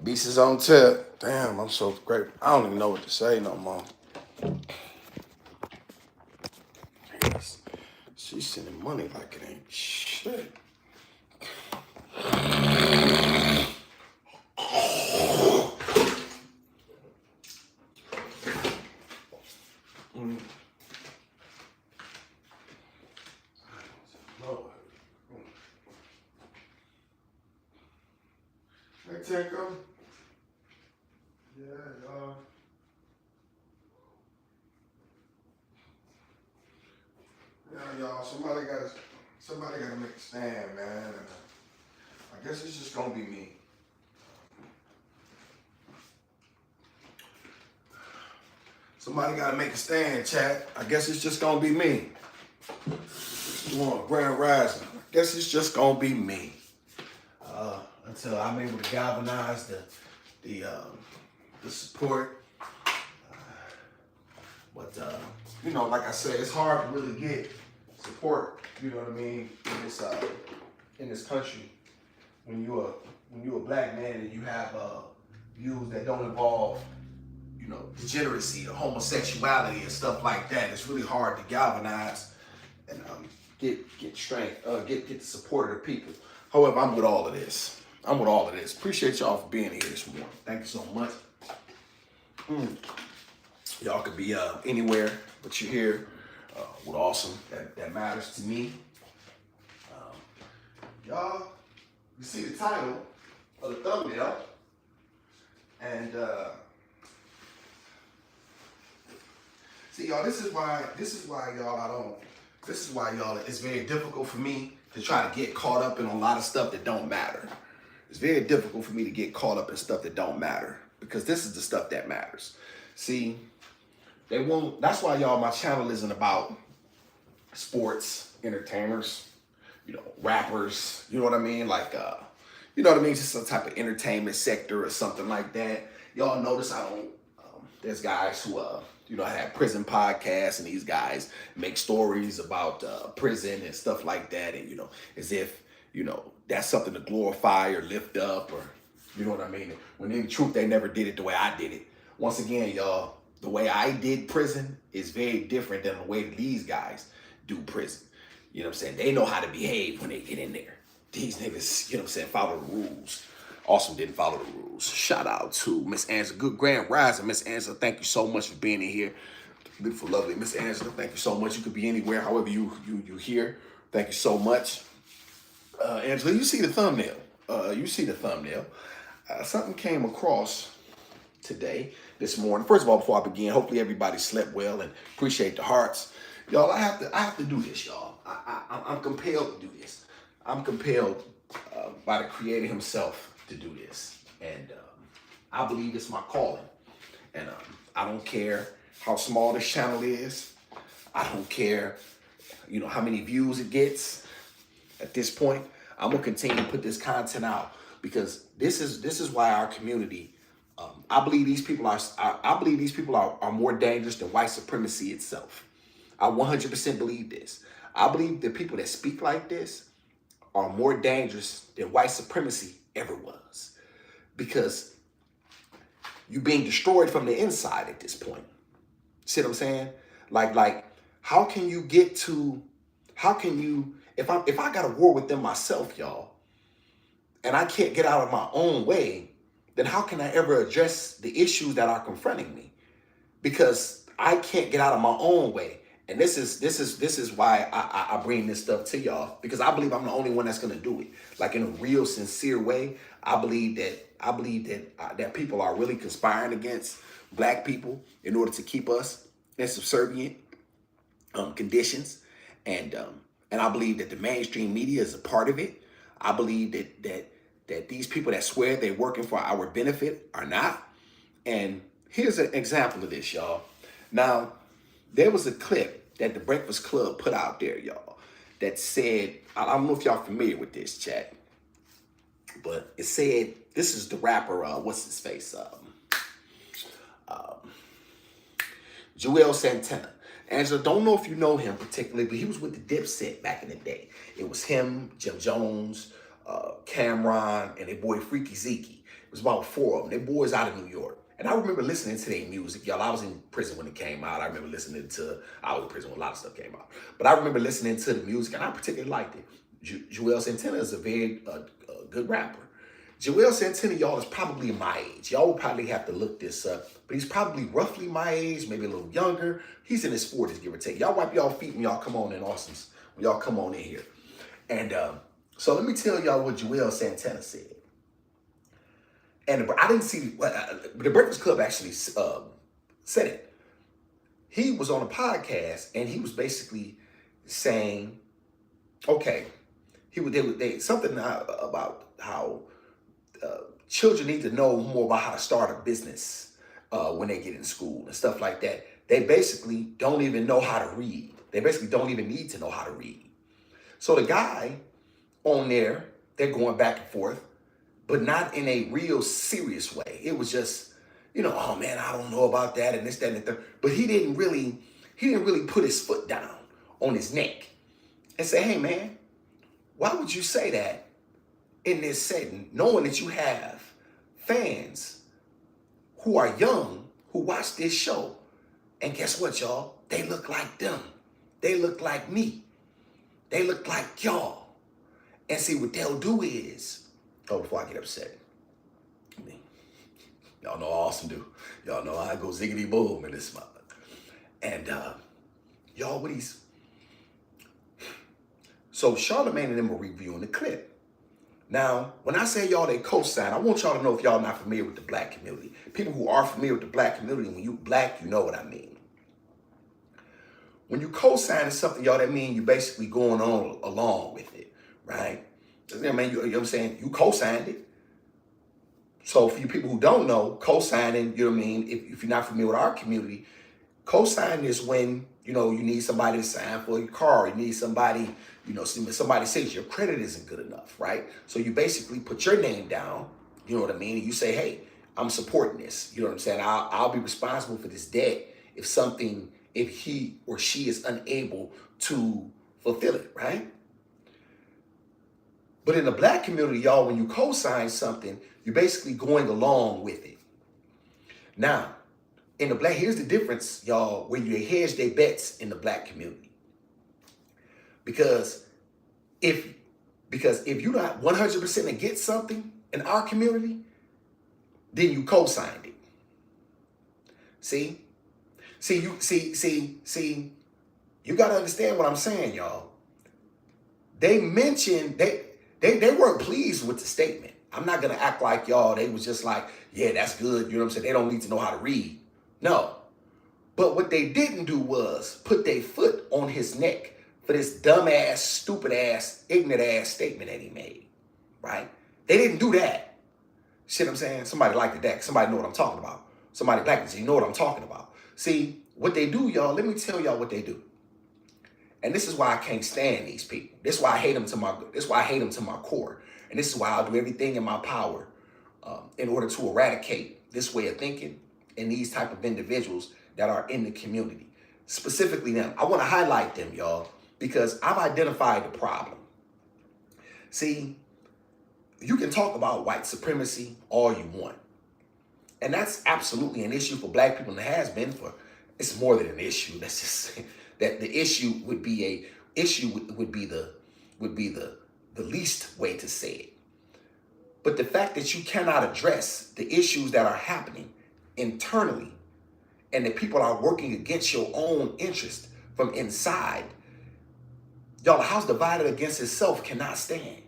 Beast is on tip. Damn, I'm so grateful. I don't even know what to say no more. Yes. She's sending money like it ain't shit. Lord. Hey, Tinko. Yeah, y'all. Yeah, y'all. Somebody gotta make a stand, man. I guess it's just gonna be me. Somebody gotta make a stand, chat. I guess it's just gonna be me. You want Grand Rising? I guess it's just gonna be me. Until I'm able to galvanize the support. But you know, like I said, it's hard to really get support. You know what I mean? In this country, when you're a black man and you have views that don't involve, you know, degeneracy or homosexuality and stuff like that, it's really hard to galvanize and get strength, get the support of the people. However, I'm with all of this. Appreciate y'all for being here this morning. Thank you so much. Y'all could be anywhere, but you're here with awesome. That matters to me. Y'all, you see the title of the thumbnail, and see, y'all. This is why y'all. It's very difficult for me to try to get caught up in a lot of stuff that don't matter. It's very difficult for me to get caught up in stuff that don't matter, because this is the stuff that matters. See, they won't. That's why, y'all, my channel isn't about sports, entertainers, you know, rappers. You know what I mean? Like, you know what I mean? Just some type of entertainment sector or something like that. Y'all notice I don't. There's guys who you know, have prison podcasts, and these guys make stories about prison and stuff like that, and you know, as if, you know, that's something to glorify or lift up, or you know what I mean? When in truth, they never did it the way I did it. Once again, y'all, the way I did prison is very different than the way these guys do prison. You know what I'm saying? They know how to behave when they get in there. These niggas, you know what I'm saying, follow the rules. Awesome didn't follow the rules. Shout out to Miss Angela. Good Grand Rising, Miss Angela. Thank you so much for being in here. Beautiful, lovely Miss Angela. Thank you so much. You could be anywhere, however you here. Thank you so much. Angela, you see the thumbnail. Something came across this morning. First of all, before I begin, hopefully everybody slept well and appreciate the hearts. Y'all, I have to do this, y'all. I'm compelled to do this. I'm compelled by the Creator himself to do this. And I believe it's my calling. And I don't care how small this channel is. I don't care, you know, how many views it gets. At this point, I'm gonna continue to put this content out, because this is why our community. I believe these people are more dangerous than white supremacy itself. I 100% believe this. I believe the people that speak like this are more dangerous than white supremacy ever was, because you're being destroyed from the inside at this point. See what I'm saying? Like, how can you, if I got a war within myself, y'all, and I can't get out of my own way, then how can I ever address the issues that are confronting me? Because I can't get out of my own way. And this is why I bring this stuff to y'all, because I believe I'm the only one that's gonna do it. Like, in a real sincere way, I believe that people are really conspiring against black people in order to keep us in subservient conditions, and I believe that the mainstream media is a part of it. I believe that these people that swear they're working for our benefit are not. And here's an example of this, y'all. Now, there was a clip that the Breakfast Club put out there, y'all, that said, I don't know if y'all familiar with this, chat, but it said, this is the rapper, what's his face? Joel Santana. Angela, don't know if you know him particularly, but he was with the Dipset back in the day. It was him, Jim Jones, Cameron, and their boy Freaky Zeke. It was about 4 of them. They boys out of New York. And I remember listening to their music, y'all. I was in prison when it came out. I remember listening to, I was in prison when a lot of stuff came out. But I remember listening to the music, and I particularly liked it. Juelz Santana is a very good rapper. Juelz Santana, y'all, is probably my age. Y'all will probably have to look this up. But he's probably roughly my age, maybe a little younger. He's in his 40s, give or take. Y'all wipe y'all feet when y'all come on in Awesomes, when y'all come on in here. And so let me tell y'all what Juelz Santana said. And I didn't see, the Breakfast Club actually said it. He was on a podcast and he was basically saying, okay, something about how children need to know more about how to start a business when they get in school and stuff like that. They basically don't even know how to read. They basically don't even need to know how to read. So the guy on there, they're going back and forth, but not in a real serious way. It was just, oh man, I don't know about that and this, that, and the third. But he didn't really put his foot down on his neck and say, hey man, why would you say that in this setting, knowing that you have fans who are young, who watch this show? And guess what, y'all? They look like them. They look like me. They look like y'all. And see, what they'll do is, before I get upset, y'all know Awesome do. Y'all know I go ziggity boom in this mother. And y'all, what he's, so Charlamagne and them were reviewing the clip. Now, when I say y'all, they co-sign, I want y'all to know if y'all not familiar with the black community. People who are familiar with the black community, when you black, you know what I mean. When you co-sign something, y'all, that mean you basically going on along with it, right? You know what I'm saying? You co-signed it. So for you people who don't know, co-signing, you know what I mean? If you're not familiar with our community, co-signing is when, you need somebody to sign for your car. You need somebody, somebody says your credit isn't good enough, right? So you basically put your name down, you know what I mean? And you say, hey, I'm supporting this. You know what I'm saying? I'll be responsible for this debt if he or she is unable to fulfill it, right? But in the black community, y'all, when you co-sign something, you're basically going along with it. Now, in the black, here's the difference, y'all, where you hedge their bets in the black community. Because if you're not 100% to get something in our community, then you co-signed it. See, you got to understand what I'm saying, y'all. They mentioned, they weren't pleased with the statement. I'm not going to act like y'all, they was just like, yeah, that's good. You know what I'm saying? They don't need to know how to read. No. But what they didn't do was put their foot on his neck for this dumbass, stupid ass, ignorant ass statement that he made, right? They didn't do that. Shit, I'm saying? Somebody liked that. Somebody know what I'm talking about. Somebody black and you know what I'm talking about. See, what they do, y'all, let me tell y'all what they do. And this is why I can't stand these people. This is why I hate them to my core. And this is why I'll do everything in my power in order to eradicate this way of thinking and these type of individuals that are in the community. Specifically them. I want to highlight them, y'all, because I've identified the problem. See, you can talk about white supremacy all you want. And that's absolutely an issue for black people, and it has been for, it's more than an issue. That's just that the issue would be the least way to say it. But the fact that you cannot address the issues that are happening internally and that people are working against your own interest from inside, y'all, a house divided against itself cannot stand.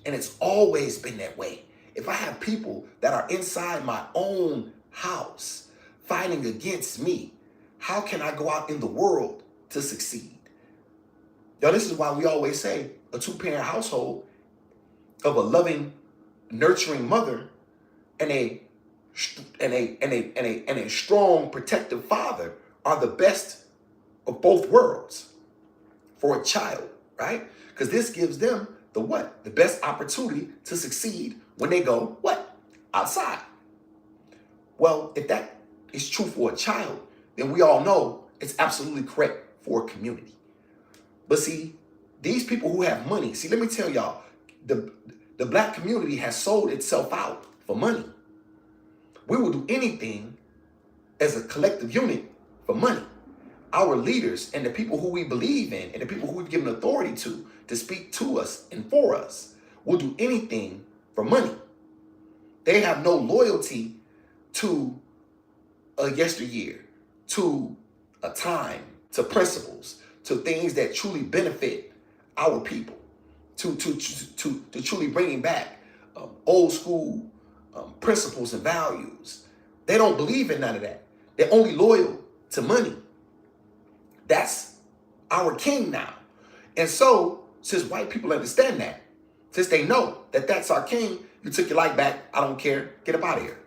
And it's always been that way. If I have people that are inside my own house fighting against me, how can I go out in the world to succeed? Y'all, this is why we always say a two-parent household of a loving, nurturing mother and a strong, protective father are the best of both worlds for a child, right? Because this gives them the what? The best opportunity to succeed when they go, what? Outside. Well, if that is true for a child, then we all know it's absolutely correct for a community. But see, these people who have money, see, let me tell y'all, the black community has sold itself out for money. We will do anything as a collective unit for money. Our leaders and the people who we believe in and the people who we've given authority to speak to us and for us will do anything for money. They have no loyalty to a yesteryear, to a time, to principles, to things that truly benefit our people, to truly bringing back old school principles and values. They don't believe in none of that. They're only loyal to money. That's our king now. And so, since white people understand that, since they know that that's our king, you took your life back, I don't care, get up out of here.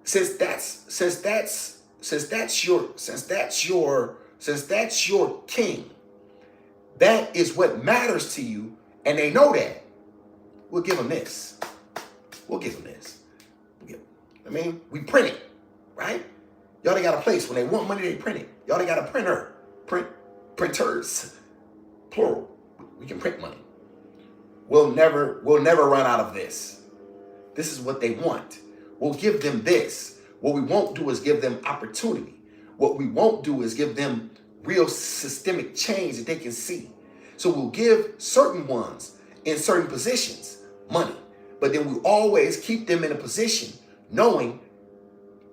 Since that's your king, that is what matters to you, and they know that, we'll give them this. We'll give them this. I mean, we print it, right? Y'all, they got a place. When they want money, they print it. Y'all, they got a printer. Printers, plural. We can print money. We'll never run out of this. This is what they want. We'll give them this. What we won't do is give them opportunity. What we won't do is give them real systemic change that they can see. So we'll give certain ones in certain positions money, but then we'll always keep them in a position knowing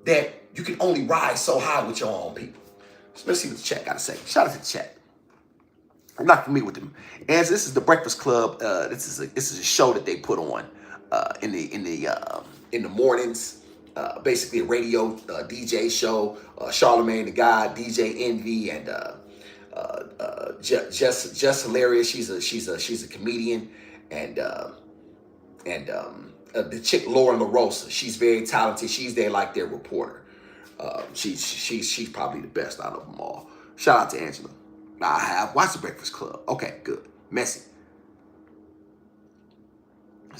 that you can only rise so high with your own people. So let's see what the chat got to say. Shout out to the chat. I'm not familiar with them. And this is the Breakfast Club. This is a show that they put on in the mornings. Basically a radio DJ show. Charlemagne the God, DJ Envy, and Just Hilarious. She's a comedian, and the chick Lauren LaRosa. She's very talented. She's their reporter. She's probably the best out of them all. Shout out to Angela. I have watched the Breakfast Club. Okay, good. Messy.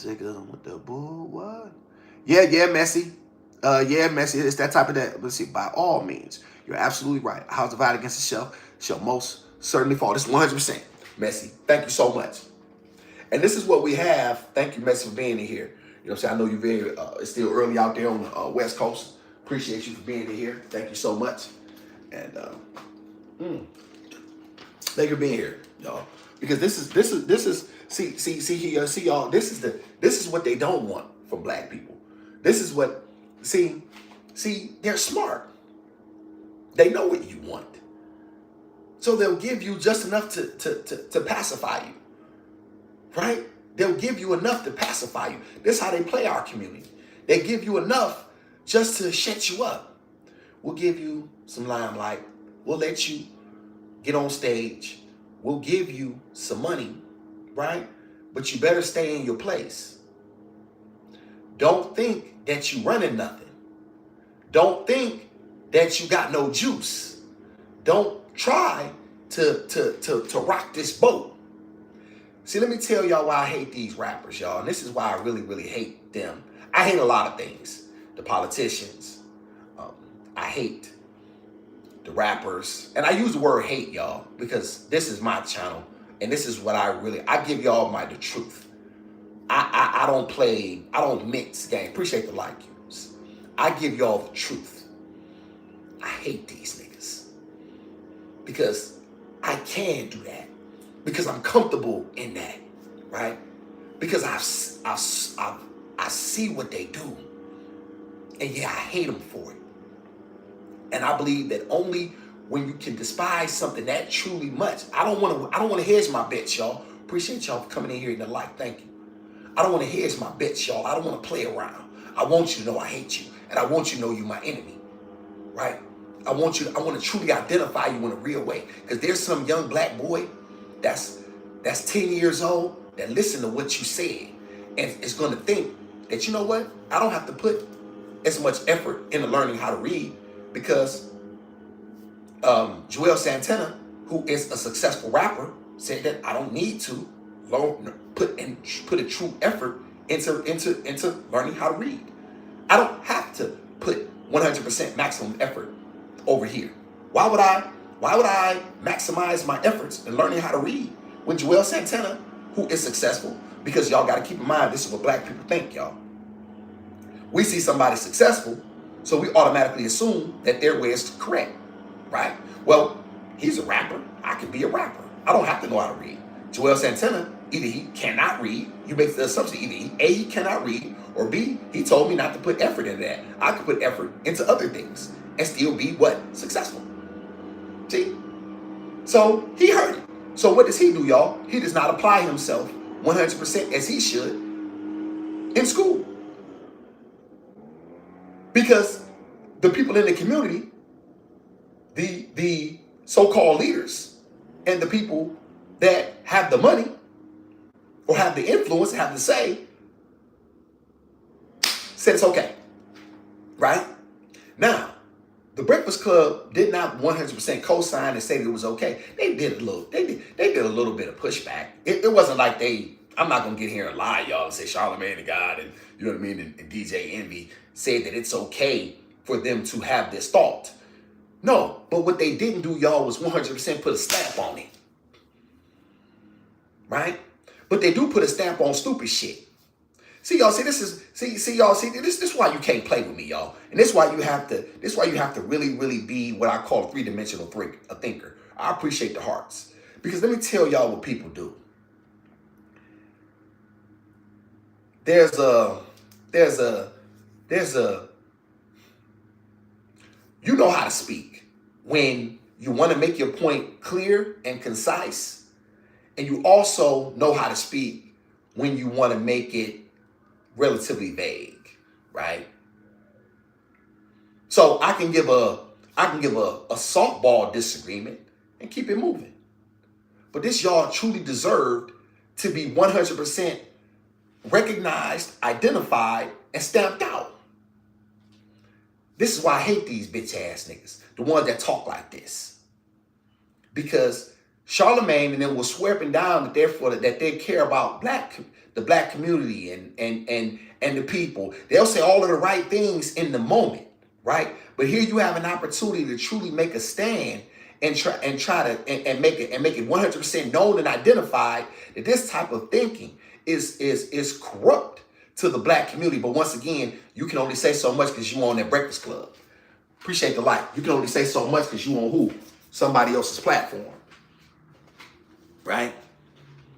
With the bull, what? Yeah, Messy. Messy. It's that type of that. Let's see. By all means, you're absolutely right. A house divided against itself shall most certainly fall. This 100%. Messy. Thank you so much. And this is what we have. Thank you, Messy, for being in here. You know what I'm saying? I know you're very, it's still early out there on the West Coast. Appreciate you for being in here. Thank you so much. And thank you for being here, y'all. Because this is see y'all, this is what they don't want from black people. This is what, see, they're smart. They know what you want. So they'll give you just enough to pacify you. Right? They'll give you enough to pacify you. This is how they play our community. They give you enough just to shut you up. We'll give you some limelight. We'll let you get on stage. We'll give you some money, right? But you better stay in your place. Don't think that you running nothing. Don't think that you got no juice. Don't try to rock this boat. See, let me tell y'all why I hate these rappers, y'all. And this is why I really, really hate them. I hate a lot of things. The politicians. I hate the rappers. And I use the word hate, y'all, because this is my channel. And this is what I give y'all the truth. I don't mix game. Appreciate the like yous. I give y'all the truth. I hate these niggas. Because I can do that. Because I'm comfortable in that, right? Because I see what they do, and yeah, I hate them for it. And I believe that only when you can despise something that truly much, I don't want to hedge my bets, y'all. Appreciate y'all for coming in here in the light. Thank you. I don't want to hedge my bets, y'all. I don't want to play around. I want you to know I hate you, and I want you to know you're my enemy, right? I want to truly identify you in a real way, because there's some young black boy that's 10 years old that listen to what you said and is going to think that, you know what, I don't have to put as much effort into learning how to read, because Joel Santana, who is a successful rapper, said that I don't need to put a true effort into learning how to read. I don't have to put 100% maximum effort over here. Why would I maximize my efforts in learning how to read when Joel Santana who is successful, because y'all got to keep in mind, this is what black people think, y'all. We see somebody successful, so we automatically assume that their way is correct, right? Well, he's a rapper. I can be a rapper. I don't have to know how to read. Joel Santana, either he cannot read, you make the assumption, either A, he cannot read, or B, he told me not to put effort into that. I could put effort into other things and still be what? Successful. See? So he heard it. So what does he do, y'all? He does not apply himself 100% as he should in school. Because the people in the community, the so-called leaders, and the people that have the money or have the influence, have the say, said it's okay, right? Now, the Breakfast Club did not 100% co-sign and say that it was okay. They did a little bit of pushback. It wasn't like I'm not gonna get here and lie, y'all, and say Charlamagne the God and you know what I mean, and DJ Envy said that it's okay for them to have this thought. No, but what they didn't do, y'all, was 100% put a stamp on it, right? But they do put a stamp on stupid shit. See, y'all, this is why you can't play with me, y'all. And this is why you have to really, really be what I call a three-dimensional thinker. I appreciate the hearts. Because let me tell y'all what people do. There's a you know how to speak when you want to make your point clear and concise, and you also know how to speak when you want to make it relatively vague, right? So I can give a softball disagreement and keep it moving. But this y'all truly deserved to be 100% recognized, identified, and stamped out. This is why I hate these bitch ass niggas, the ones that talk like this. Because Charlamagne and them will swear up and down that that they care about the black community and the people. They'll say all of the right things in the moment, right? But here you have an opportunity to truly make a stand and try to make it 100% known and identified that this type of thinking is corrupt to the black community. But once again, you can only say so much because you on that Breakfast Club. Appreciate the light. You can only say so much because you on who? Somebody else's platform. Right?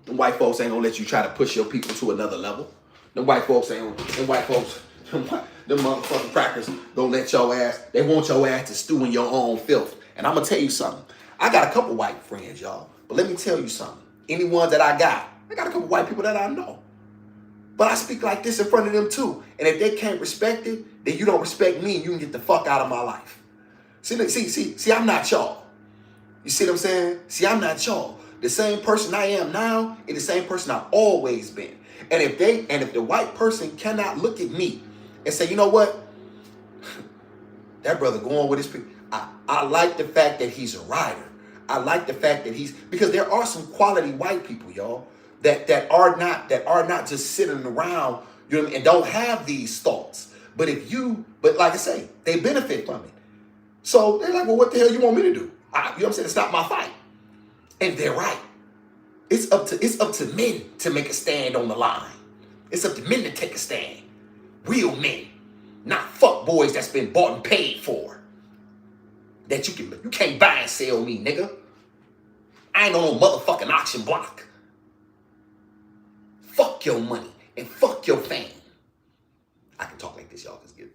The white folks ain't gonna let you try to push your people to another level. The white folks, them motherfucking crackers don't let your ass, they want your ass to stew in your own filth. And I'm gonna tell you something. I got a couple white friends, y'all. But let me tell you something. Any ones that I got a couple white people that I know. But I speak like this in front of them too. And if they can't respect it, then you don't respect me and you can get the fuck out of my life. See, I'm not y'all. You see what I'm saying? See, I'm not y'all. The same person I am now is the same person I've always been. And if the white person cannot look at me and say, you know what? That brother going with his people. I like the fact that he's a rider. I like the fact that because there are some quality white people, y'all, that are not just sitting around, you know what I mean, and don't have these thoughts. But like I say, they benefit from it. So they're like, well, what the hell you want me to do? You know what I'm saying? It's not my fight. And they're right. It's up to men to make a stand on the line. It's up to men to take a stand. Real men. Not fuck boys that's been bought and paid for. That you can't buy and sell me, nigga. I ain't on no motherfucking auction block. Fuck your money and fuck your fame. I can talk like this, y'all. Just get it.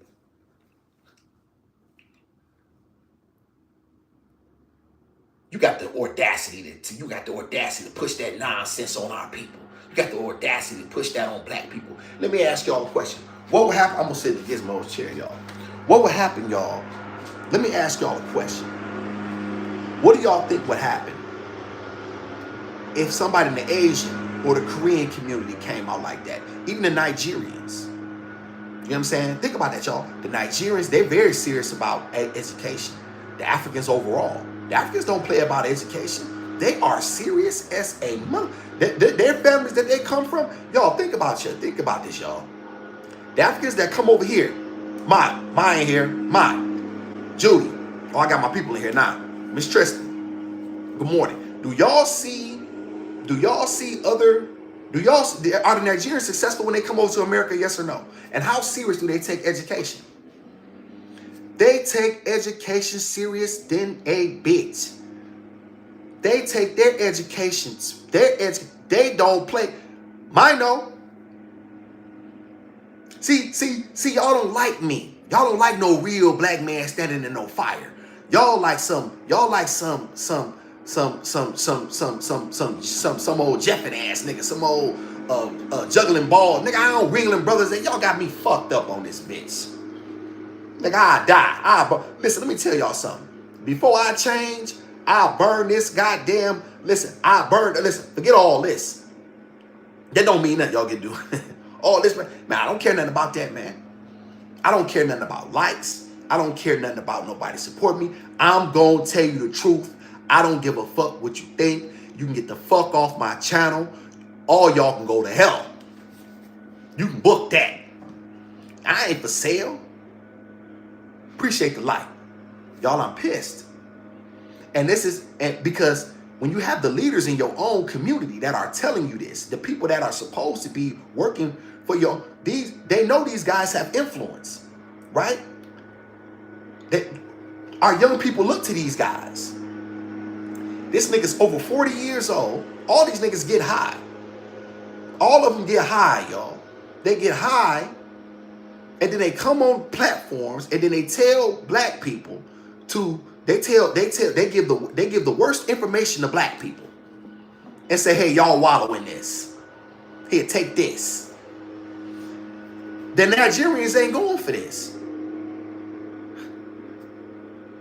You got the audacity to push that nonsense on our people. You got the audacity to push that on black people. Let me ask y'all a question. What would happen? I'm gonna sit in Gizmo's chair, y'all. What would happen, y'all? Let me ask y'all a question. What do y'all think would happen if somebody in the Asian or the Korean community came out like that? Even the Nigerians. You know what I'm saying? Think about that, y'all. The Nigerians, they're very serious about education. The Africans overall. The Africans don't play about education. They are serious as a mother. Their families that they come from, y'all, think about this, y'all. The Africans that come over here, mine here, Judy. Oh, I got my people in here now. Miss Tristan. Good morning. Do y'all see other Are the Nigerians successful when they come over to America? Yes or no? And how serious do they take education? They take education serious than a bitch. They take their educations. They don't play. Mino. See, y'all don't like me. Y'all don't like no real black man standing in no fire. Y'all like some old Jeffin ass nigga, some old juggling ball. Nigga, I don't Ringling Brothers. Y'all got me fucked up on this bitch. Nigga, I die. Listen, let me tell y'all something. Before I change, I'll burn this goddamn. Listen, forget all this. That don't mean nothing y'all can do. All this, man, I don't care nothing about that, man. I don't care nothing about likes. I don't care nothing about nobody support me. I'm going to tell you the truth. I don't give a fuck what you think. You can get the fuck off my channel. All y'all can go to hell. You can book that. I ain't for sale. Appreciate the like. Y'all, I'm pissed. And because when you have the leaders in your own community that are telling you this, the people that are supposed to be working for they know these guys have influence, right? Our young people look to these guys. This nigga's over 40 years old. All these niggas get high. All of them get high, y'all. They get high, and then they come on platforms, and then they tell black people they give the worst information to black people and say, hey, y'all wallow in this. Here, take this. The Nigerians ain't going for this.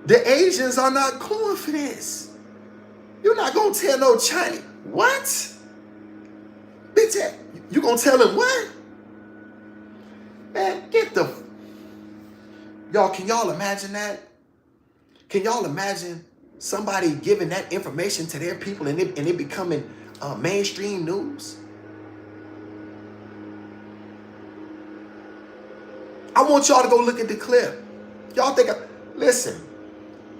The Asians are not going for this. You're not going to tell no Chinese. What? Bitch, you going to tell them what? Man, y'all, can y'all imagine that? Can y'all imagine somebody giving that information to their people and it becoming mainstream news? I want y'all to go look at the clip. Y'all think, listen,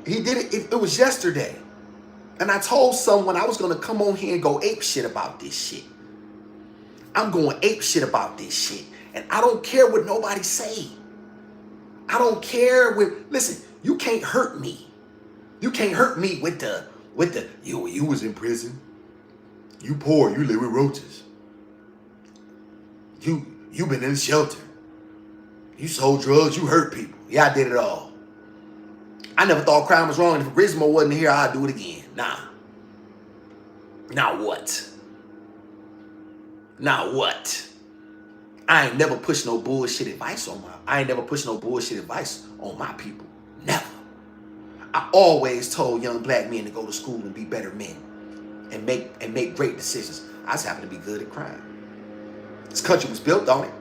he did it, it was yesterday. And I told someone I was going to come on here and go ape shit about this shit. I'm going ape shit about this shit. And I don't care what nobody say. I don't care listen, you can't hurt me. You can't hurt me with the you was in prison. You poor, you live with roaches. You been in the shelter. You sold drugs, you hurt people. Yeah, I did it all. I never thought crime was wrong. If Gizmo wasn't here, I'd do it again. Nah. Now what? Now what? I ain't never pushed no bullshit advice on my people. Never. I always told young black men to go to school and be better men and make great decisions. I just happen to be good at crime. This country was built on it.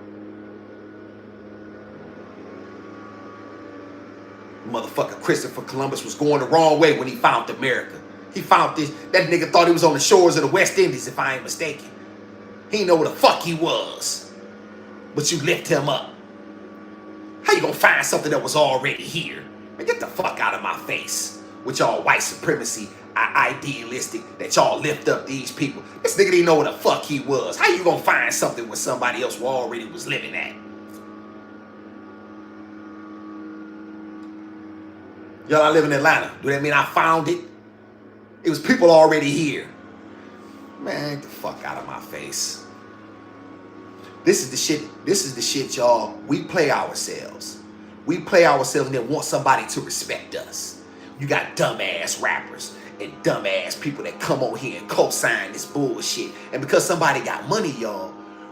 Motherfucker Christopher Columbus was going the wrong way when he found America. He found this. That nigga thought he was on the shores of the West Indies, if I ain't mistaken. He didn't know where the fuck he was. But you lift him up. How you gonna find something that was already here? Man, get the fuck out of my face with y'all white supremacy, idealistic, that y'all lift up these people. This nigga didn't know where the fuck he was. How you gonna find something where somebody else already was living at? Y'all, I live in Atlanta. Do that mean I found it? It was people already here. Man, get the fuck out of my face. This is the shit, y'all. We play ourselves. We play ourselves and then want somebody to respect us. You got dumbass rappers and dumbass people that come on here and co-sign this bullshit. And because somebody got money, y'all,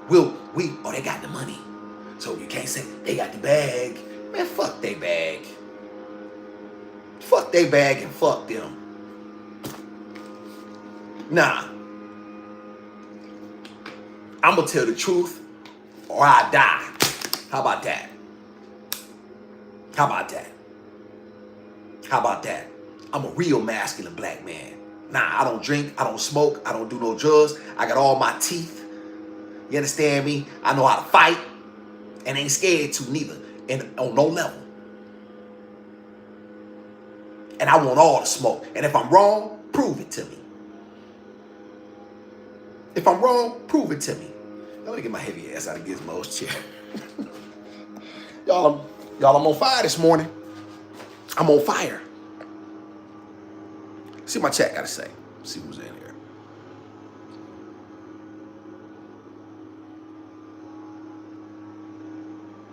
they got the money. So you can't say they got the bag. Man, fuck they bag. Fuck they bag and fuck them. Nah. I'm gonna tell the truth or I die. How about that? How about that? How about that? I'm a real masculine black man. Nah, I don't drink, I don't smoke, I don't do no drugs. I got all my teeth. You understand me? I know how to fight and ain't scared to neither, and on no level. And I want all the smoke. And if I'm wrong, prove it to me. If I'm wrong, prove it to me. Now, let me get my heavy ass out of Gizmo's chair. Y'all, I'm on fire this morning. I'm on fire. See what my chat got to say. See who's in here.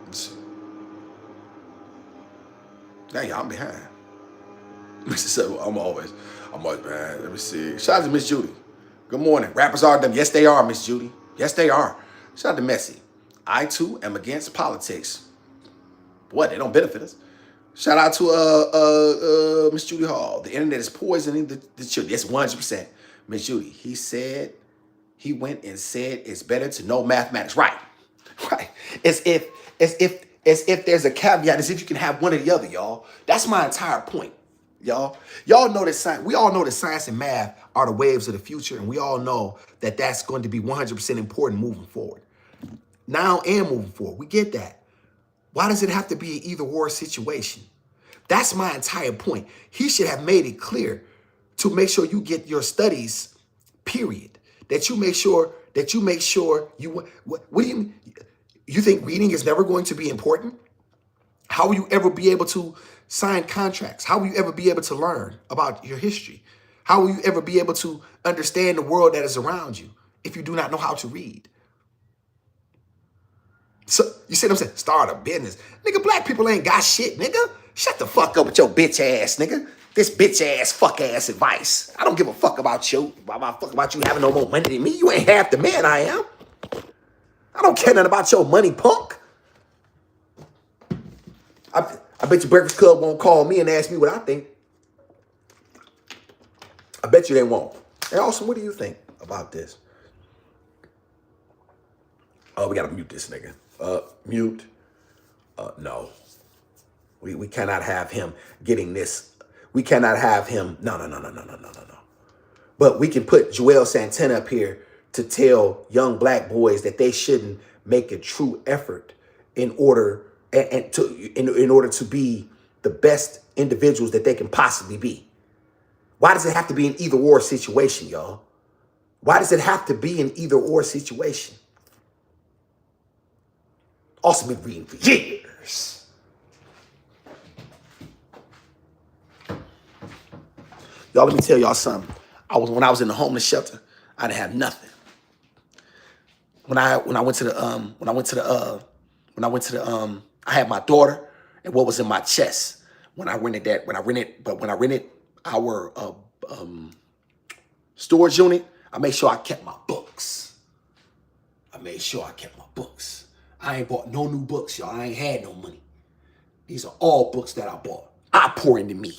Let's see. Dang, y'all, I'm behind. I'm always behind. Let me see. Shout out to Miss Judy. Good morning. Rappers are dumb. Yes, they are, Miss Judy. Yes, they are. Shout out to Messi. I, too, am against politics. What? They don't benefit us. Shout out to Miss Judy Hall. The internet is poisoning the children. Yes, 100%. Miss Judy, he went and said it's better to know mathematics. Right. Right. As if there's a caveat, as if you can have one or the other, y'all. That's my entire point, y'all. Y'all know that science, we all know that science and math are the waves of the future, and we all know that that's going to be 100% important moving forward. Now and moving forward. We get that. Why does it have to be an either-or situation? That's my entire point. He should have made it clear to make sure you get your studies, period. That you make sure you, what do you mean? You think reading is never going to be important? How will you ever be able to sign contracts? How will you ever be able to learn about your history? How will you ever be able to understand the world that is around you if you do not know how to read? So you see what I'm saying? Start a business. Nigga, black people ain't got shit, nigga. Shut the fuck up with your bitch ass, nigga. This bitch ass, fuck ass advice. I don't give a fuck about you. Fuck about you having no more money than me. You ain't half the man I am. I don't care nothing about your money, punk. I bet you Breakfast Club won't call me and ask me what I think. I bet you they won't. Hey, Austin, what do you think about this? Oh, we gotta mute this nigga. Mute. No. We cannot have him getting this. We cannot have him. No. But we can put Joel Santana up here to tell young black boys that they shouldn't make a true effort in order to be the best individuals that they can possibly be. Why does it have to be an either-or situation, y'all? Why does it have to be an either-or situation? Also been reading for years. Y'all, let me tell y'all something. When I was in the homeless shelter, I didn't have nothing. When I went to the I had my daughter and what was in my chest when I rented our storage unit, I made sure I kept my books. I ain't bought no new books, y'all. I ain't had no money. These are all books that I bought. I pour into me.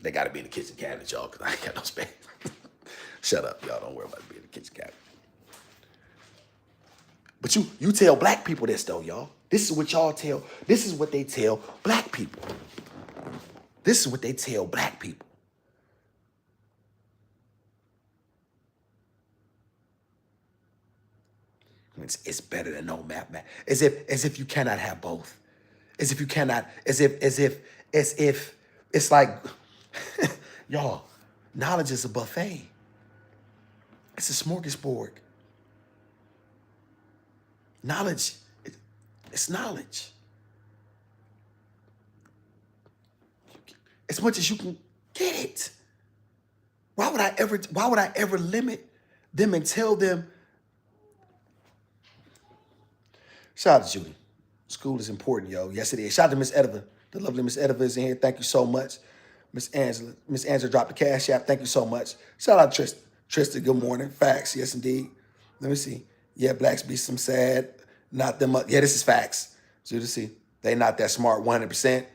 They got to be in the kitchen cabinet, y'all, because I ain't got no space. Shut up, y'all. Don't worry about it being in the kitchen cabinet. But you tell black people this, though, y'all. This is what y'all tell. This is what they tell black people. This is what they tell black people. It's better than no math. As if you cannot have both. As if it's like, y'all, knowledge is a buffet. It's a smorgasbord. Knowledge, it's knowledge. As much as you can get it. Why would I ever limit them and tell them? Shout out to Judy. School is important, yo. Yes, it is. Shout out to Miss Edova. The lovely Miss Edova is in here. Thank you so much. Miss Angela dropped the cash app. Thank you so much. Shout out to Tristan. Tristan, good morning. Facts, yes, indeed. Let me see. Yeah, blacks be some sad. Not them. Yeah, this is facts. So you see, they not that smart 100%.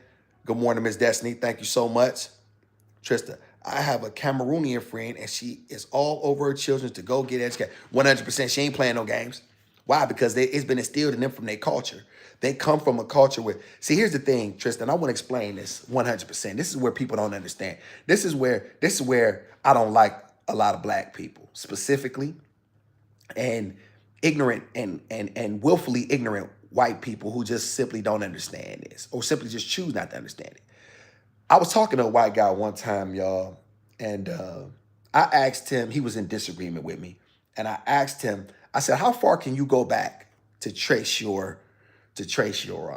Good morning, Miss Destiny. Thank you so much. Tristan, I have a Cameroonian friend, and she is all over her children to go get educated. 100%. She ain't playing no games. Why? Because it's been instilled in them from their culture. They come from a culture where, see, here's the thing, Tristan, I want to explain this 100%. This is where people don't understand. This is where I don't like a lot of black people specifically, and ignorant and willfully ignorant white people who just simply don't understand this or simply just choose not to understand it. I was talking to a white guy one time, y'all, and I asked him, he was in disagreement with me, and I asked him, I said, how far can you go back to trace your to trace your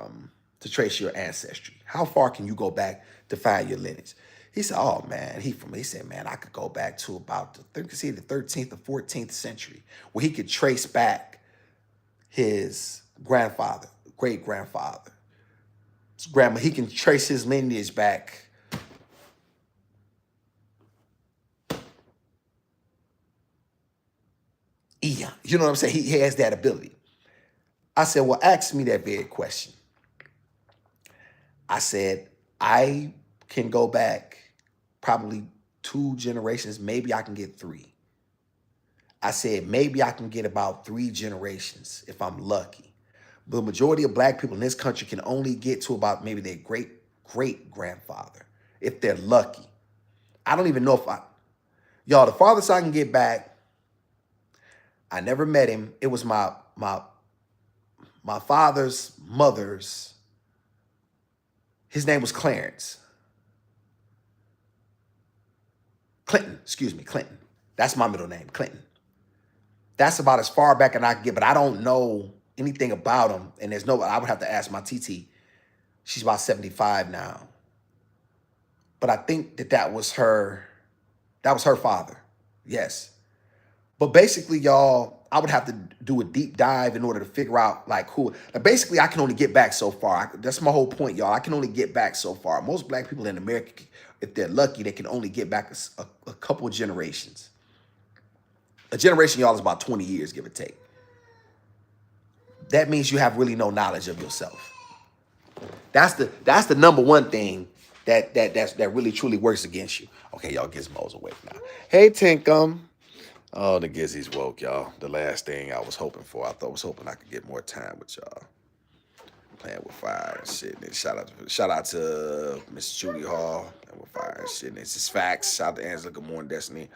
to trace your ancestry? How far can you go back to find your lineage? He said, oh man, he said, man, I could go back to about the 13th or 14th century, where he could trace back his grandfather, great grandfather, his grandma. He can trace his lineage back eon. You know what I'm saying? He has that ability. I said, well, ask me that very question. I said, I can go back probably 2 generations. Maybe I can get 3. I said, maybe I can get about 3 generations if I'm lucky. But the majority of black people in this country can only get to about maybe their great grandfather if they're lucky. I don't even know if y'all, the farthest I can get back, I never met him. It was my father's mother's. His name was Clarence. Clinton, excuse me, Clinton. That's my middle name, Clinton. That's about as far back as I can get, but I don't know anything about him. And I would have to ask my TT. She's about 75 now. But I think that was her father. Yes. But basically, y'all, I would have to do a deep dive in order to figure out like who. Basically, I can only get back so far. That's my whole point, y'all. I can only get back so far. Most black people in America, if they're lucky, they can only get back a couple of generations. A generation, y'all, is about 20 years, give or take. That means you have really no knowledge of yourself. That's the number one thing that really truly works against you. Okay, y'all, Gizmo's awake now. Hey, Tinkum. Oh, the Gizzy's woke, y'all. The last thing I was hoping for. I was hoping I could get more time with y'all. Playing with fire and shit. And shout out to Miss Judy Hall and with fire and shit. And it's just facts. Shout out to Angela Good Morning Destiny.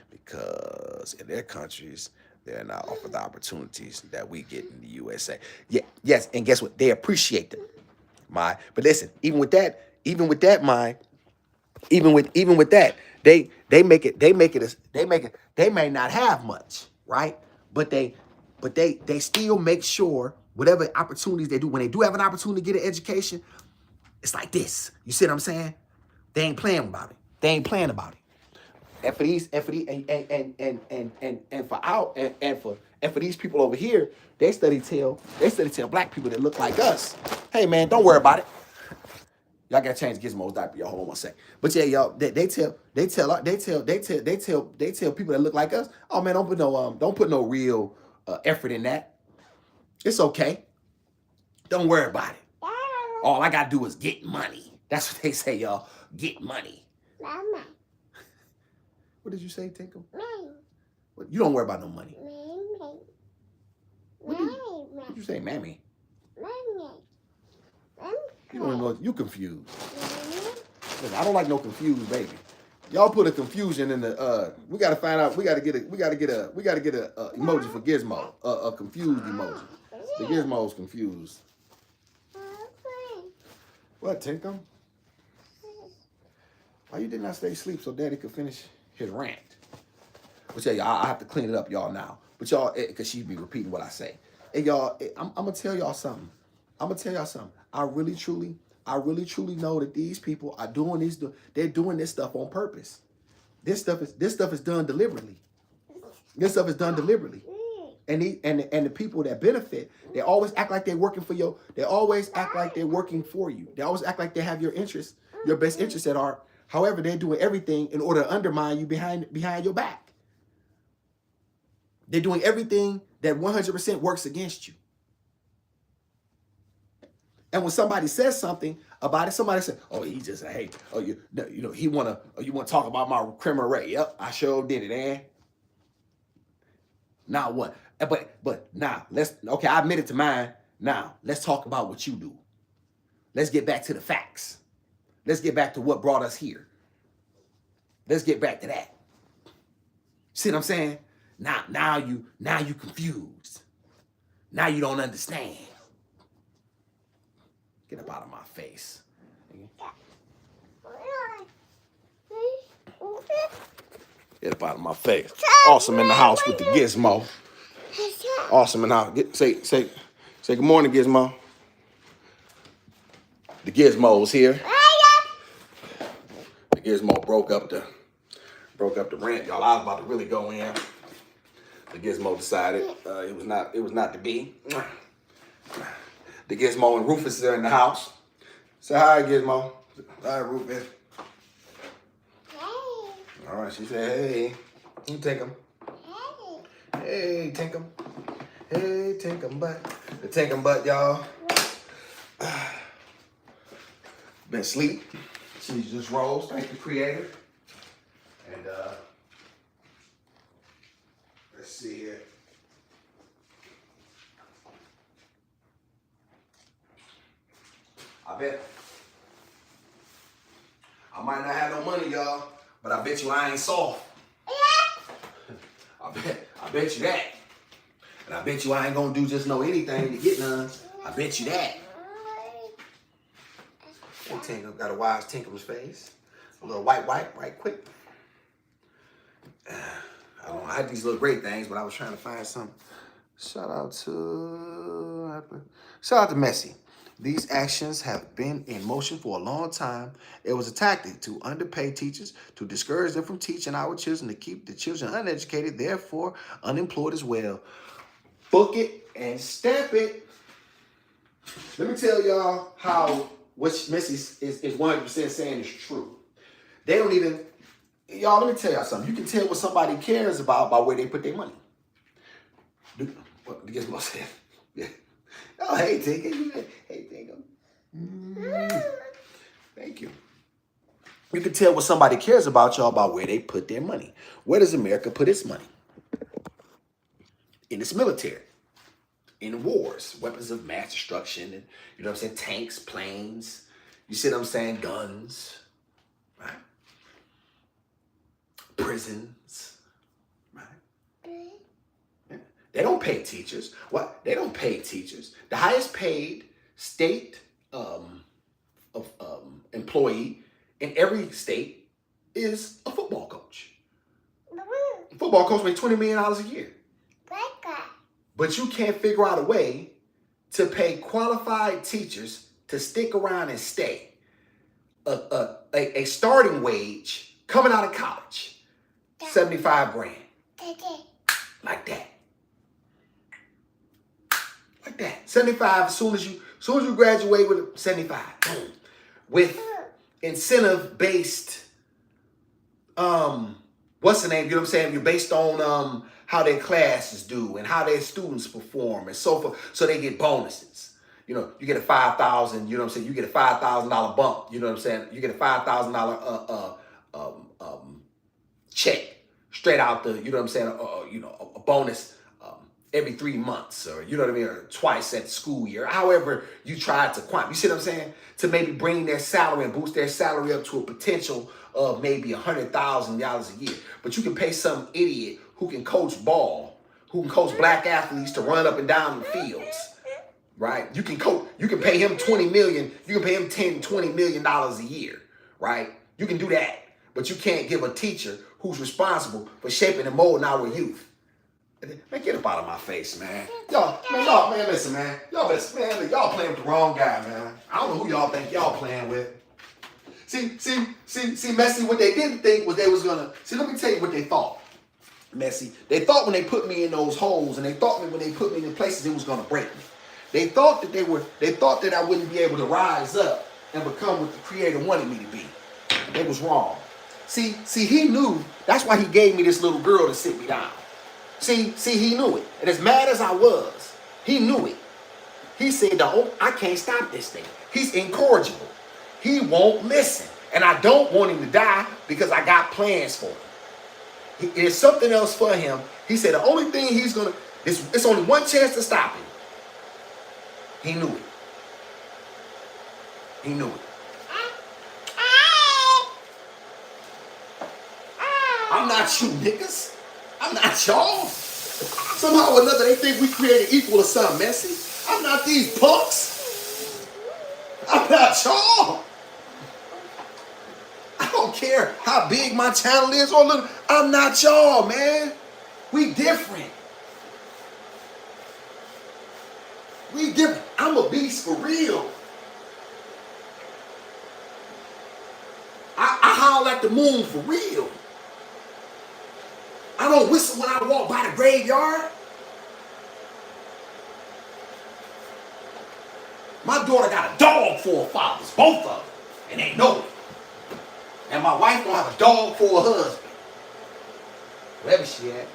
Because in their countries, they're not offered the opportunities that we get in the USA. Yeah, yes, and guess what? They appreciate them. But listen, even with that, even with that, they may not have much, right? But they still make sure whatever opportunities they do, when they do have an opportunity to get an education, it's like this. You see what I'm saying? They ain't playing about it. They ain't playing about it. And for these, and for these people over here, they study tell black people that look like us, hey man, don't worry about it. Y'all gotta change Gizmo's diaper, y'all. Hold on one sec. But yeah, y'all, they tell people that look like us, oh man, don't put no real effort in that. It's okay. Don't worry about it. All I gotta do is get money. That's what they say, y'all. Get money. Mama. What did you say, Tinkle? What, you don't worry about no money. What did you say, mammy? You don't even know. You confused. Listen, I don't like no confused baby. Y'all put a confusion in the. We gotta find out. We gotta get a emoji for Gizmo. A confused emoji. The Gizmo's confused. What, Tinkum? Why you did not stay asleep so Daddy could finish his rant? But yeah, I have to clean it up, y'all, now. But y'all, because she be repeating what I say. And y'all, I'm gonna tell y'all something. I really truly know that these people are doing this. They're doing this stuff on purpose. This stuff is done deliberately. And the people that benefit, they always act like they're working for you. They always act like they're working for you. They always act like they have your interests, your best interests at heart. However, they're doing everything in order to undermine you behind your back. They're doing everything that 100% works against you. And when somebody says something about it, somebody says, "Oh, he just hey, oh you wanna talk about my criminal rate?" Yep, I sure did it, eh? Now what? But now I admitted to mine. Now let's talk about what you do. Let's get back to the facts. Let's get back to what brought us here. Let's get back to that. See what I'm saying? Now you confused. Now you don't understand. Get up out of my face. Get up out of my face. Awesome in the house with the gizmo. Awesome in the house. Say good morning, Gizmo. The gizmo's here. The gizmo broke up the rent, y'all. I was about to really go in. The gizmo decided it was not to be. The gizmo and Rufus are in the house. Say hi, Gizmo. Hi, Rufus. All right, she said, hey. You take him. Hey, Tinkum. Hey, Tinkum butt. The Tinkum butt, y'all. Been asleep. She just rose. Thank you, Creator. And let's see here. I bet I might not have no money, y'all, but I bet you I ain't soft. I bet you that. And I bet you I ain't gonna do just no anything to get none. I bet you that. Hey, Tinkum, got a wise Tinkum's face. A little wipe right quick. I had these little great things, but I was trying to find some. Shout out to Messi. These actions have been in motion for a long time. It was a tactic to underpay teachers, to discourage them from teaching our children, to keep the children uneducated, therefore unemployed as well. Book it and stamp it. Let me tell y'all how what Messi is 100% saying is true. They don't even, y'all, let me tell y'all something. You can tell what somebody cares about by where they put their money. What the Gizmo said. Yeah. Oh, hey, Tinkum. Hey, Tinkum. Thank you. You can tell what somebody cares about, y'all, by where they put their money. Where does America put its money? In its military. In wars. Weapons of mass destruction. And, you know what I'm saying? Tanks, planes. You see what I'm saying? Guns. Right? Prisons. Right? Yeah. They don't pay teachers. What? They don't pay teachers. The highest paid state employee in every state is a football coach. A football coach makes $20 million a year. But you can't figure out a way to pay qualified teachers to stick around and stay. A starting wage coming out of college, 75 grand. Like that. Like that. 75 as soon as you graduate with 75. Boom. With incentive-based, what's the name? You know what I'm saying? You're based on how their classes do and how their students perform and so forth. So they get bonuses. You know, you get a $5,000, you know what I'm saying? You get a $5,000 bump, you know what I'm saying? You get a $5,000 check straight out the, you know what I'm saying? A bonus every 3 months, or you know what I mean, or twice at the school year. However you try to quantify, you see what I'm saying? To maybe bring their salary and boost their salary up to a potential of maybe $100,000 a year. But you can pay some idiot who can coach ball, who can coach black athletes to run up and down the fields, right? You can pay him $20 million. You can pay him $10-20 million a year, right? You can do that, but you can't give a teacher who's responsible for shaping and molding our youth. Man, get up out of my face, man. Y'all, listen, man. Y'all playing with the wrong guy, man. I don't know who y'all think y'all playing with. See, Messi, what they didn't think was they was gonna, let me tell you what they thought. Messi, they thought when they put me in those holes, and they thought when they put me in places, it was gonna break me. They thought that I wouldn't be able to rise up and become what the Creator wanted me to be. They was wrong. See, he knew, that's why he gave me this little girl to sit me down. See, he knew it. And as mad as I was, he knew it. He said, I can't stop this thing. He's incorrigible. He won't listen. And I don't want him to die because I got plans for him. There's something else for him. He said the only thing he's going to, it's only one chance to stop him. He knew it. He knew it. I'm not you niggas. I'm not y'all. Somehow or another, they think we created equal or something, Messi. I'm not these punks. I'm not y'all. I don't don't care how big my channel is or little. I'm not y'all, man. We different. We different. I'm a beast for real. I howl at the moon for real. I don't whistle when I walk by the graveyard. My daughter got a dog for her fathers, both of them, and they know it. And my wife gonna have a dog for her husband. Wherever she at.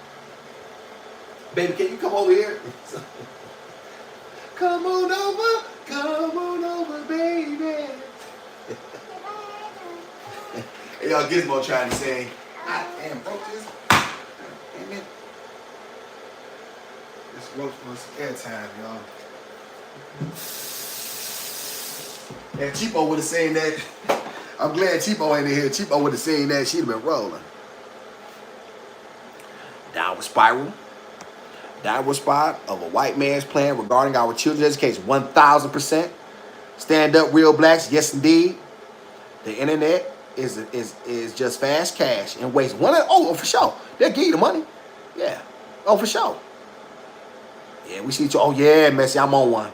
Baby, can you come over here? Come on over, baby. Hey, y'all, Gizmo trying to say, I am broke this. Amen. This roast was airtime, y'all. And Cheapo would have seen that. I'm glad Cheapo ain't in here. Cheapo would have seen that. She'd have been rolling. Downward spiral. Downward spot of a white man's plan regarding our children's education. 1,000%. Stand up, real blacks. Yes, indeed. The internet is just fast cash and waste. Oh, for sure. They'll give you the money. Yeah. Oh, for sure. Yeah, we see you. Oh, yeah, Messi, I'm on one.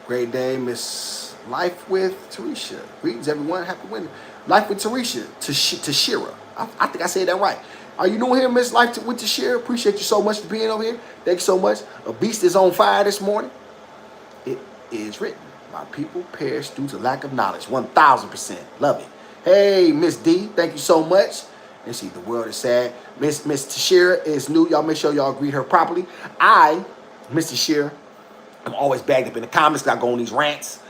Great day, Miss Life with Tarisha. Greetings, everyone. Happy Wednesday. Life with Tarisha. Tashira. I think I said that right. Are you new here, Miss Life with Tashira? Appreciate you so much for being over here. Thank you so much. A beast is on fire this morning. It is written. My people perish due to lack of knowledge. 1,000%. Love it. Hey, Miss D. Thank you so much. Let's see. The world is sad. Miss Tashira is new. Y'all make sure y'all greet her properly. Miss Tashira, I'm always bagged up in the comments because I go on these rants.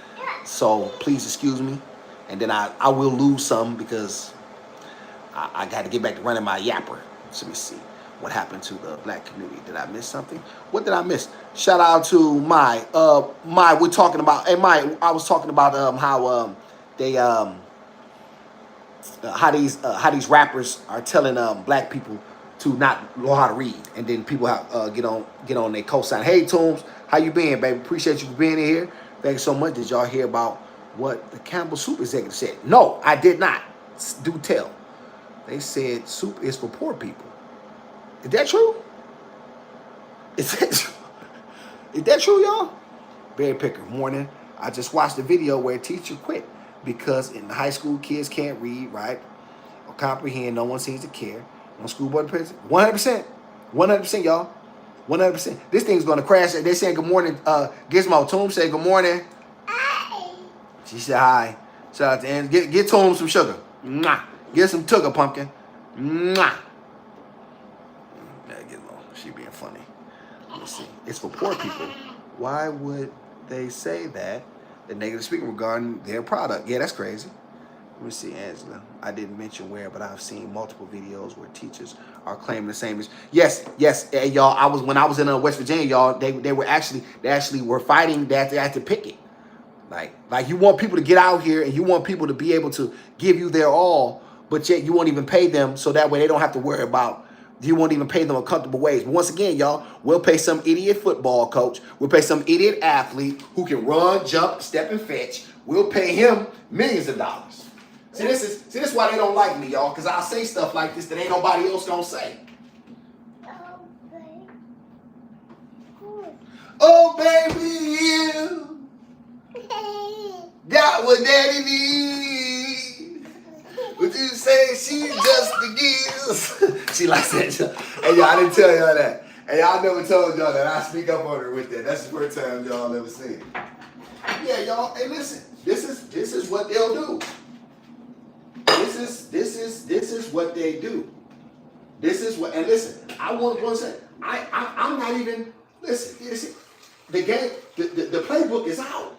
So please excuse me. And then I will lose some because I got to get back to running my yapper. So let me see what happened to the black community. Did I miss something? What did I miss? Shout out to Mai. We're talking about, hey Mai, I was talking about how these rappers are telling black people to not know how to read, and then people have, get on their cosign. Hey Toombs, how you been, baby? Appreciate you for being in here. Thank you so much. Did y'all hear about what the Campbell Soup executive said? No, I did not. Do tell. They said soup is for poor people. Is that true? Is that true, y'all? Berry Picker, morning. I just watched the video where a teacher quit because in high school kids can't read, right, or comprehend. No one seems to care. On school board prison, 100%, 100%, y'all, 100%. This thing's gonna crash. They saying good morning. Gizmo Toombs say good morning. Hi. She said hi. Shout out to Ann. Get Toombs some sugar. Mwah. Get some Tugger pumpkin. Mwah. She being funny. Let's see. It's for poor people. Why would they say that? The negative speaking regarding their product. Yeah, that's crazy. Let me see, Angela. I didn't mention where, but I've seen multiple videos where teachers are claiming the same. Yes, y'all. When I was in West Virginia, y'all. They actually were fighting that they had to picket. Like you want people to get out here and you want people to be able to give you their all, but yet you won't even pay them so that way they don't have to worry about. You won't even pay them a comfortable wage. But once again, y'all, we'll pay some idiot football coach. We'll pay some idiot athlete who can run, jump, step, and fetch. We'll pay him millions of dollars. See, this is why they don't like me, y'all, because I'll say stuff like this that ain't nobody else gonna say. Oh, baby, you got what daddy needs. Would you say she just the gives? She likes that. Hey, y'all, I didn't tell y'all that. Hey, y'all never told y'all that. I speak up on her with that. That's the first time y'all ever seen it. Yeah, y'all. Hey, listen. This is what they'll do. This is what they do. This is what. And listen, I want to say, I'm not even. Listen. The game, the playbook is out.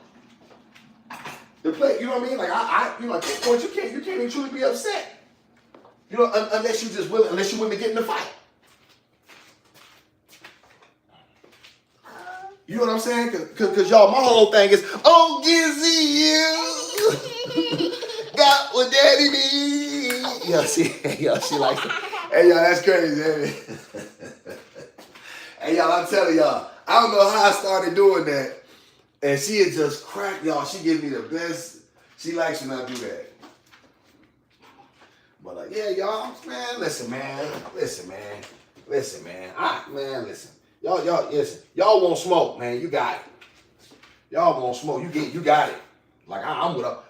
The play, you know what I mean? Like at this point you can't even truly be upset. You know, unless you're willing to get in the fight. You know what I'm saying? Cause y'all, my whole thing is, oh Gizzy, you got what daddy needs. Y'all, she likes it. Hey y'all, that's crazy, ain't it? Hey y'all, I'm telling y'all, I don't know how I started doing that. And she had just cracked, y'all. She gives me the best. She likes when I do that. But yeah, y'all, man, listen, man. Listen. Y'all, listen. Y'all won't smoke, man. You got it. Y'all won't smoke. You got it. Like I'm with all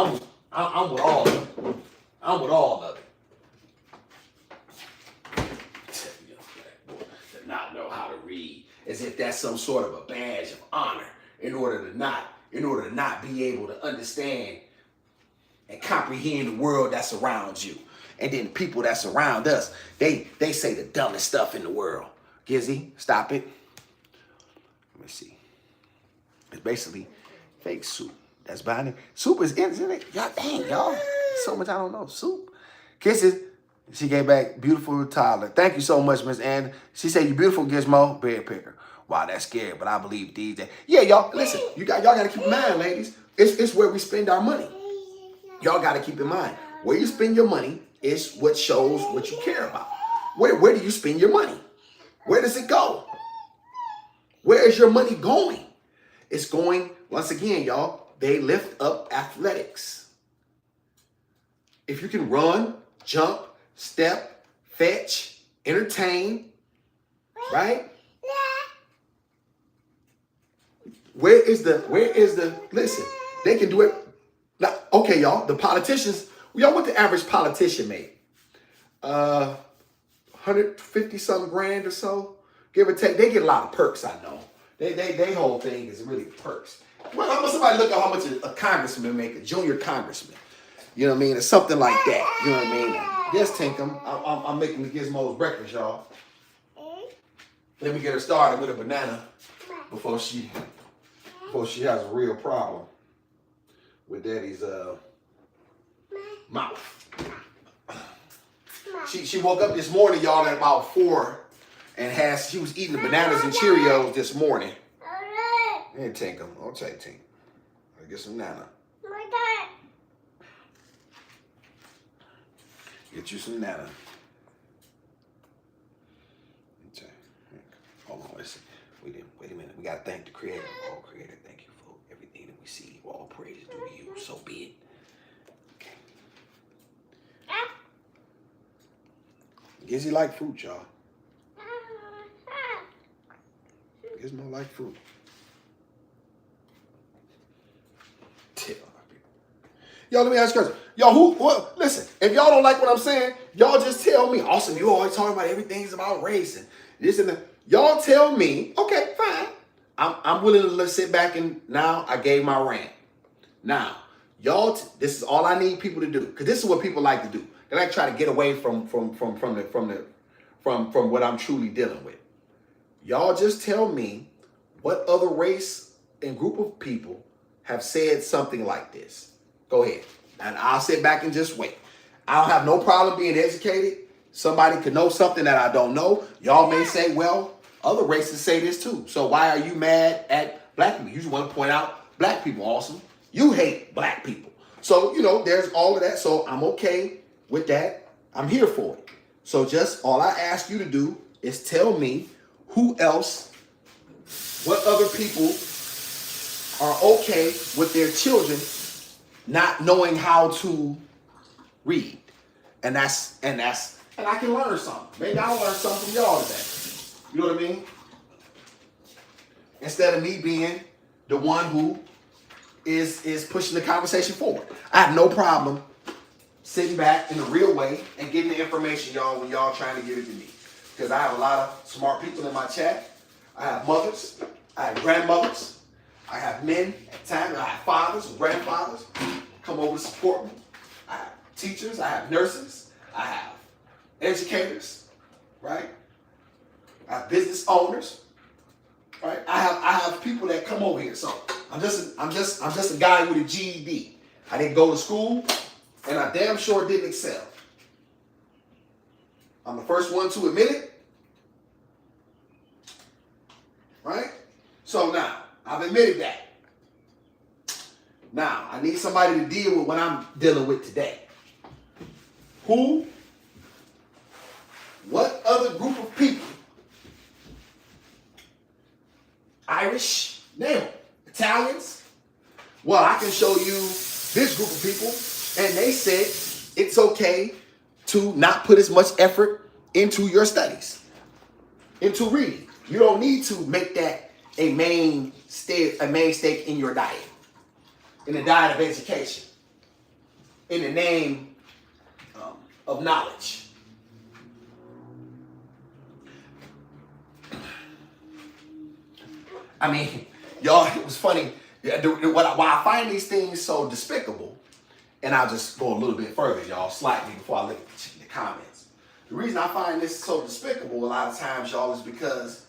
of it. I'm with all of it. To not know how to read, as if that's some sort of a badge of honor, in order to not be able to understand and comprehend the world that surrounds you. And then people that surround us, they say the dumbest stuff in the world. Gizzy, stop it. Let me see. It's basically fake soup. That's behind it. Soup is in, isn't it? Y'all, dang, y'all. So much I don't know. Soup. Kisses. She gave back beautiful Tyler. Thank you so much, Miss Ann. She said, you beautiful, Gizmo. Bread picker. Wow, that's scary, but I believe these days. Yeah, y'all, listen. Y'all got to keep in mind, ladies. It's where we spend our money. Y'all got to keep in mind. Where you spend your money is what shows what you care about. Where do you spend your money? Where does it go? Where is your money going? It's going, once again, y'all, they lift up athletics. If you can run, jump, step, fetch, entertain, right? Where is the, listen, they can do it. Now, okay, y'all, the politicians, y'all, what the average politician make? 150 something grand or so, give or take. They get a lot of perks, I know. They whole thing is really perks. Well, how much somebody look at how much a congressman make, a junior congressman? You know what I mean? It's something like that. You know what I mean? Yes, Tinkum. I'm making the Gizmo's breakfast, y'all. Let me get her started with a banana before she has a real problem with Daddy's mouth. She woke up this morning, y'all, at about 4, and she was eating the bananas and Cheerios this morning. Here, Tinkum. I'll take Tink. I'll get some nana. Get you some nana. Okay. Hold on, listen. Wait a minute. We gotta thank the Creator. Oh, Creator, thank you for everything that we see. All praise is due to you. So be it. Okay. Gizzy like fruit, y'all. Gizmo like fruit. Y'all, let me ask you a question. Y'all, listen, if y'all don't like what I'm saying, y'all just tell me. Awesome, you always talking about everything's about race and this and that. Y'all tell me, okay, fine. I'm willing to sit back, and now I gave my rant. Now, y'all, this is all I need people to do, because this is what people like to do. They like to try to get away from what I'm truly dealing with. Y'all just tell me what other race and group of people have said something like this. Go ahead. And I'll sit back and just wait. I don't have no problem being educated. Somebody could know something that I don't know. Y'all may say, well, other races say this too. So why are you mad at black people? You just want to point out black people, awesome. You hate black people. So, there's all of that. So I'm okay with that. I'm here for it. So just all I ask you to do is tell me who else, what other people are okay with their children not knowing how to read. And I can learn something. Maybe I'll learn something from y'all today. You know what I mean? Instead of me being the one who is pushing the conversation forward. I have no problem sitting back in a real way and getting the information, y'all, when y'all trying to give it to me. Because I have a lot of smart people in my chat. I have mothers. I have grandmothers. I have men at times. I have fathers and grandfathers come over to support me. I have teachers. I have nurses. I have educators, right? I have business owners, right? I have people that come over here. So I'm just a guy with a GED. I didn't go to school, and I damn sure didn't excel. I'm the first one to admit it, right? So now, I've admitted that. Now, I need somebody to deal with what I'm dealing with today. What other group of people, Irish, name them, Italians? Well, I can show you this group of people, and they said it's okay to not put as much effort into your studies, into reading. You don't need to make that a mainstay in your diet, in the diet of education, in the name of knowledge. I mean, y'all, it was funny. Why I find these things so despicable, and I'll just go a little bit further, y'all, slightly before I look at the comments. The reason I find this so despicable a lot of times, y'all, is because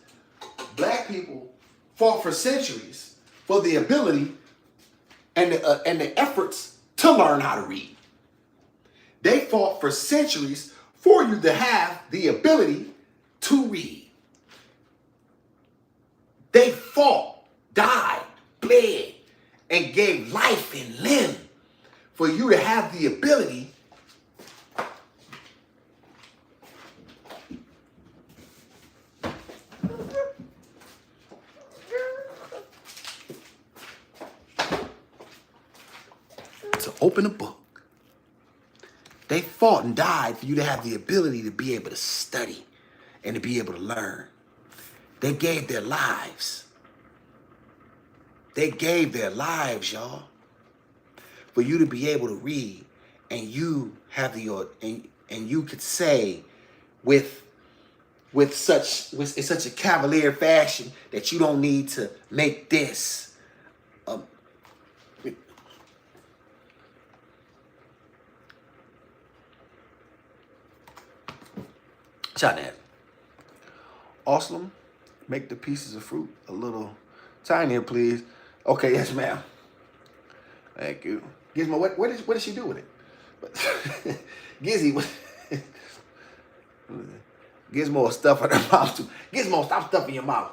black people fought for centuries for the ability and the efforts to learn how to read. They fought for centuries for you to have the ability to read. They fought, died, bled, and gave life and limb for you to have the ability to open a book. They fought and died for you to have the ability to be able to study and to be able to learn. They gave their lives. They gave their lives, y'all, for you to be able to read, and you have the and you could say with such a cavalier fashion that you don't need to make this shot at. Oslam, make the pieces of fruit a little tinier, please. Okay, yes, ma'am. Thank you. Gizmo, what did she do with it? Gizzy, what? Gizmo will stuff in her mouth too. Gizmo, stop stuffing your mouth.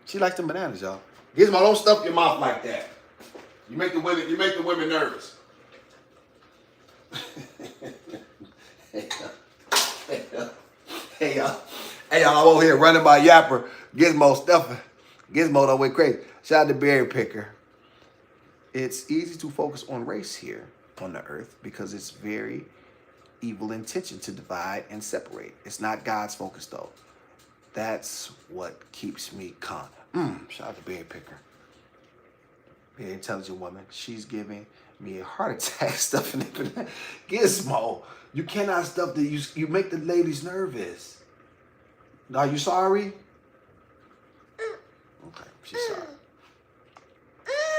She likes them bananas, y'all. Gizmo, don't stuff your mouth like that. You make the women nervous. Hey y'all, I'm over here running my yapper. Gizmo stuffing. Gizmo done went crazy. Shout out to Berry Picker. It's easy to focus on race here on the earth because it's very evil intention to divide and separate. It's not God's focus though. That's what keeps me calm. Shout out to Berry Picker. Very intelligent woman. She's giving me a heart attack stuffing it. Gizmo, you cannot stuff the you make the ladies nervous. Are you sorry? Okay, she's sorry.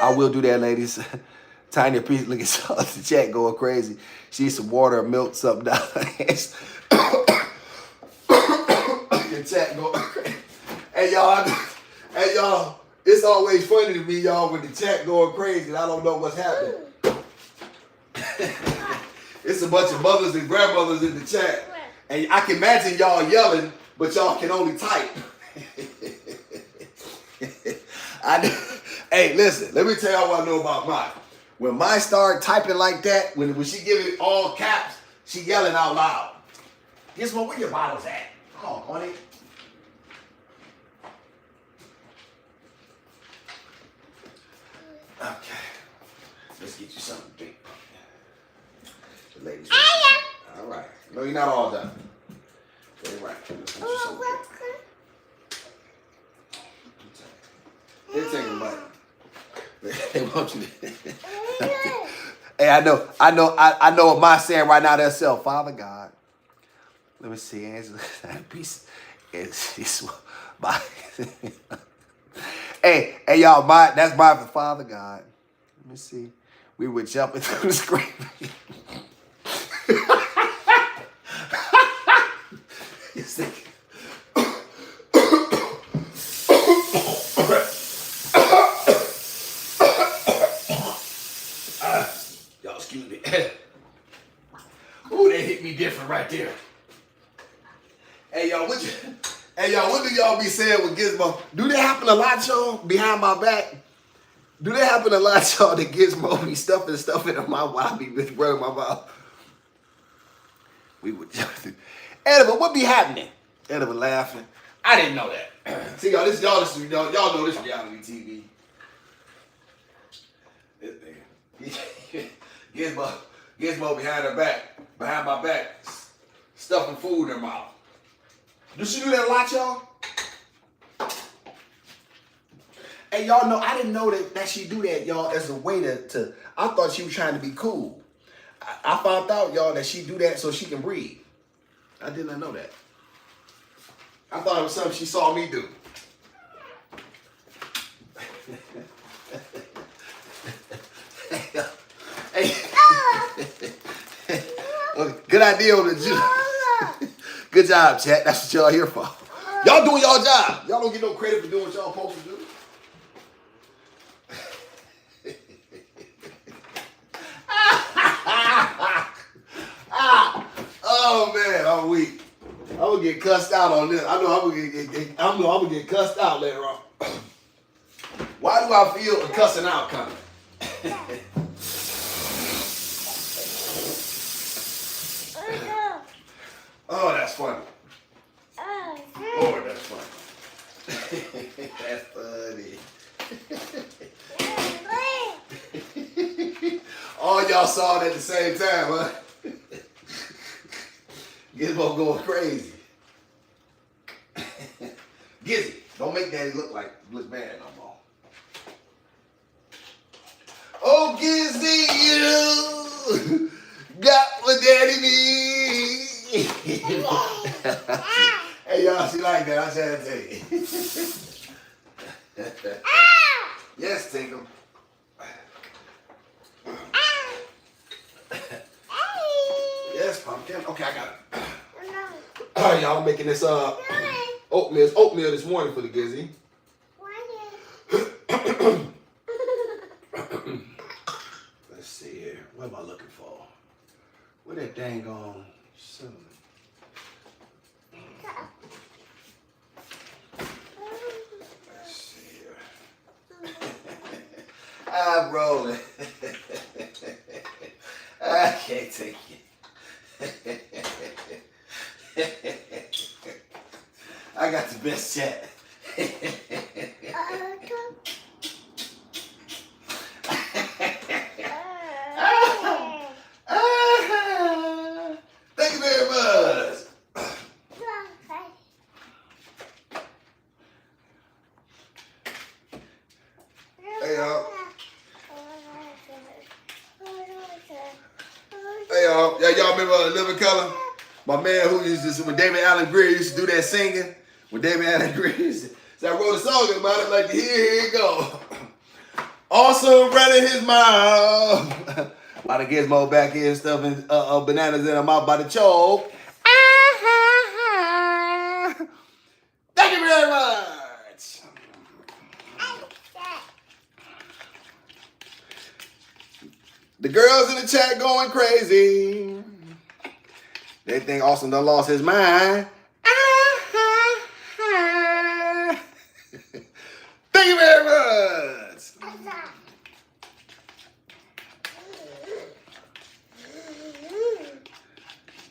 I will do that, ladies. Tiny piece, look at the chat going crazy. She needs some water or milk, something down. Your chat going crazy. Hey y'all, it's always funny to me, y'all, when the chat going crazy and I don't know what's happening. It's a bunch of mothers and grandmothers in the chat. And I can imagine y'all yelling, but y'all can only type. Hey, listen, let me tell y'all what I know about mine. When mine start typing like that, when she give it all caps, she yelling out loud. Gizmo, where your bottles at? Come on, honey. Okay. Let's get you something big. The ladies. All right. No, you're not all done. All right. Let's get you something big. They're taking money. They want you to. Hey, I know what mine's saying right now to herself. Father God. Let me see. Peace. It's my. Hey, y'all, that's mine for Father God. Let me see. We were jumping through the screen. You see? Y'all, excuse me. Ooh, they hit me different right there. Hey, y'all, what do y'all be saying with Gizmo? Do that happen a lot, y'all, behind my back? Do that happen a lot, y'all, that Gizmo be stuffing stuff in my mouth while I be running my mouth? We would Edible, what be happening? Edible laughing. I didn't know that. See, y'all, y'all know this reality TV. Gizmo behind her back. behind my back, stuffing food in her mouth. Does she do that a lot, y'all? Hey, y'all know, I didn't know that she do that, y'all, as a way to I thought she was trying to be cool. I found out, y'all, that she do that so she can breathe. I did not know that. I thought it was something she saw me do. Hey. Good idea on the juice. Good job, chat. That's what y'all here for. Y'all doing y'all job. Y'all don't get no credit for doing what y'all supposed to do. Oh man, I'm weak. I'm gonna get cussed out on this. I know I'm gonna get cussed out later on. Why do I feel a cussing out coming? Oh, that's funny. Lord, that's funny. That's funny. All y'all saw it at the same time, huh? Gizmo going crazy. Gizzy, don't make Daddy look bad no more. Oh, Gizzy, you got what Daddy needs. Hey, y'all, she like that. I try to tell you. Yes, Tinkle. Yes, Pumpkin. Okay, I got it. All right, y'all, I'm making this oatmeal this morning for the Gizzy. Let's see here. What am I looking for? Where that dang on cinnamon? Let's see here. I'm rolling. I can't take it. I got the best chat. Thank you very much. Hey y'all. Hey y'all. Yeah, y'all remember Living Color? My man who used to, when David Allen Greer used to do that singing. When David Allen Greer used to, so I wrote a song about it, like here you go. Also running his mouth. While the Gizmo back here stuffing bananas in her mouth by the choke. Thank you very much. The girls in the chat going crazy. They think Austin done lost his mind. Thank you very much.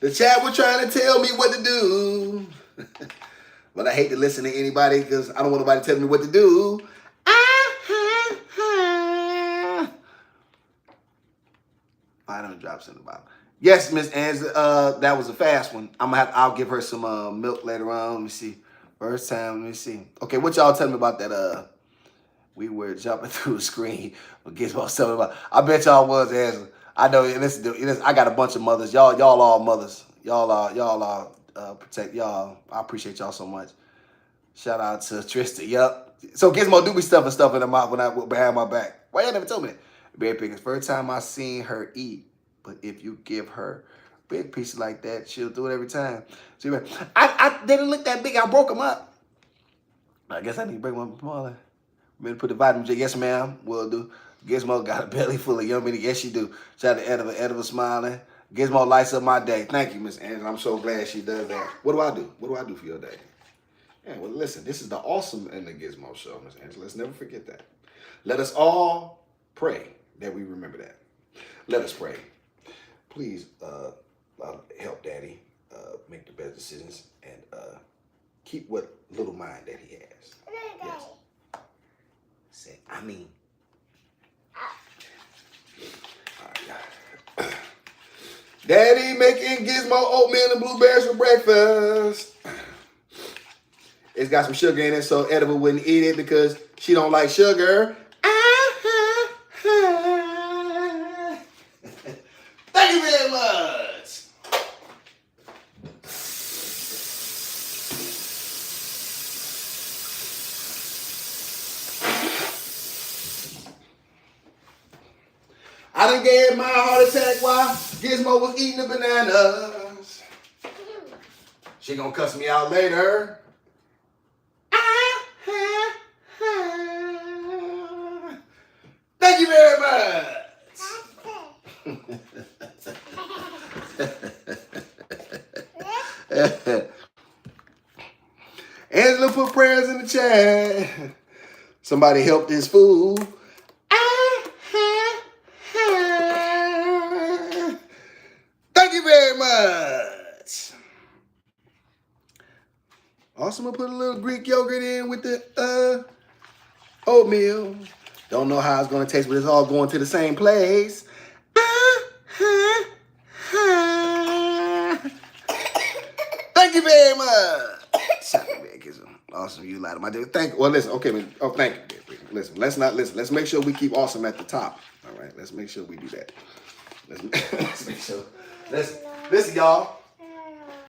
The chat was trying to tell me what to do. But I hate to listen to anybody because I don't want nobody telling me what to do. $500 in the bottle. Yes, Miss Angela, that was a fast one. I'll give her some milk later on. Let me see. First time, let me see. Okay, what y'all tell me about that? We were jumping through the screen. Gizmo telling about. I bet y'all was, Angela. I know. Listen, I got a bunch of mothers. Y'all all mothers. Y'all are protect y'all. I appreciate y'all so much. Shout out to Trista. Yup. So Gizmo do be stuffing stuff in her mouth when I behind my back. Why y'all never told me that? Berry Pickens. First time I seen her eat. But if you give her big pieces like that, she'll do it every time. So I didn't look that big. I broke them up. I guess I need to break one smaller. Better put the vitamin J. Yes, ma'am. Will do. Gizmo got a belly full of yummy. Yes, she do. Shout out to Ediva smiling. Gizmo lights up my day. Thank you, Miss Angela. I'm so glad she does that. What do I do? What do I do for your day? Yeah, well, listen. This is the awesome and the Gizmo show, Miss Angela. Let's never forget that. Let us all pray that we remember that. Let us pray. Please help Daddy make the best decisions and keep what little mind that he has. Yes. Say, I mean. All right, Daddy making Gizmo oatmeal and blueberries for breakfast. It's got some sugar in it, so Edible wouldn't eat it because she don't like sugar. Thank you very much. I done gave my heart attack while Gizmo was eating the bananas. She gonna cuss me out later. Thank you very much. Angela put prayers in the chat. Somebody help this fool. Thank you very much. Also, I'm gonna put a little Greek yogurt in with the oatmeal. Don't know how it's gonna taste, but it's all going to the same place. Thank you very much. Awesome, you lied to my dude. Thank you. Well, listen. Okay, man. Oh, thank you. Listen. Let's not listen. Let's make sure we keep awesome at the top. All right. Let's make sure we do that. Let's make sure. Listen, y'all.